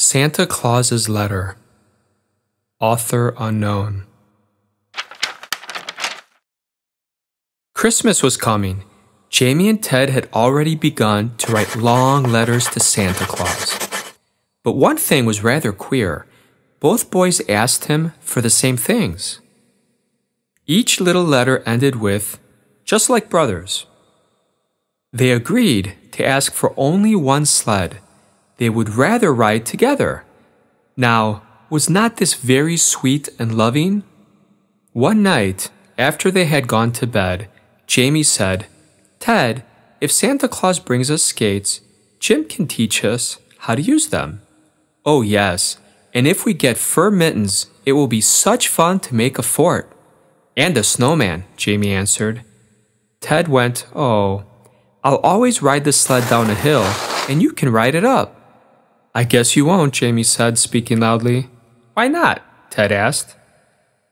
Santa Claus's Letter. Author unknown. Christmas was coming. Jamie and Ted had already begun to write long letters to Santa Claus. But one thing was rather queer. Both boys asked him for the same things. Each little letter ended with, "just like brothers." They agreed to ask for only one sled. They would rather ride together. Now, was not this very sweet and loving? One night, after they had gone to bed, Jamie said, "Ted, if Santa Claus brings us skates, Jim can teach us how to use them." "Oh yes, and if we get fur mittens, it will be such fun to make a fort." "And a snowman," Jamie answered. Ted went, "Oh, I'll always ride the sled down a hill, and you can ride it up." "I guess you won't," Jamie said, speaking loudly. "Why not?" Ted asked.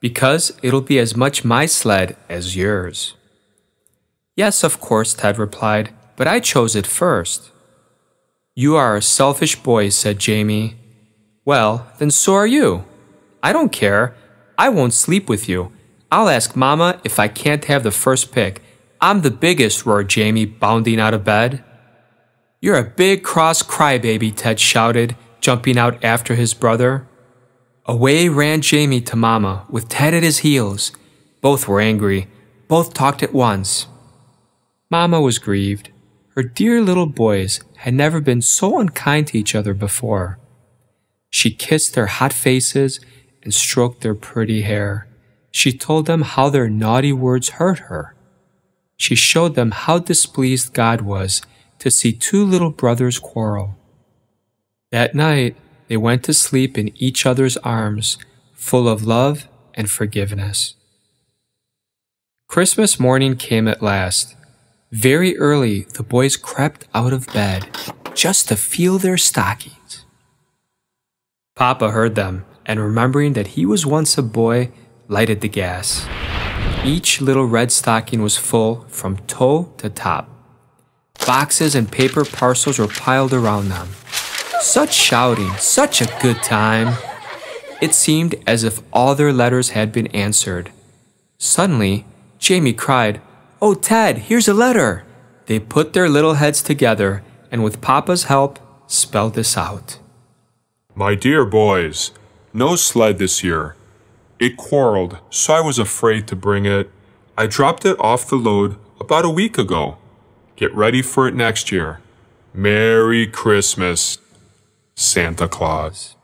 "Because it'll be as much my sled as yours." "Yes, of course," Ted replied, "but I chose it first." "You are a selfish boy," said Jamie. "Well, then so are you." "I don't care. I won't sleep with you. I'll ask Mama if I can't have the first pick. I'm the biggest," roared Jamie, bounding out of bed. "You're a big cross crybaby," Ted shouted, jumping out after his brother. Away ran Jamie to Mama, with Ted at his heels. Both were angry. Both talked at once. Mama was grieved. Her dear little boys had never been so unkind to each other before. She kissed their hot faces and stroked their pretty hair. She told them how their naughty words hurt her. She showed them how displeased God was to see two little brothers quarrel. That night, they went to sleep in each other's arms, full of love and forgiveness. Christmas morning came at last. Very early, the boys crept out of bed just to feel their stockings. Papa heard them, and remembering that he was once a boy, lighted the gas. Each little red stocking was full from toe to top. Boxes and paper parcels were piled around them. Such shouting, such a good time. It seemed as if all their letters had been answered. Suddenly, Jamie cried, "Oh, Ted, here's a letter." They put their little heads together and with Papa's help, spelled this out. "My dear boys, no sled this year. It quarreled, so I was afraid to bring it. I dropped it off the load about a week ago. Get ready for it next year. Merry Christmas, Santa Claus."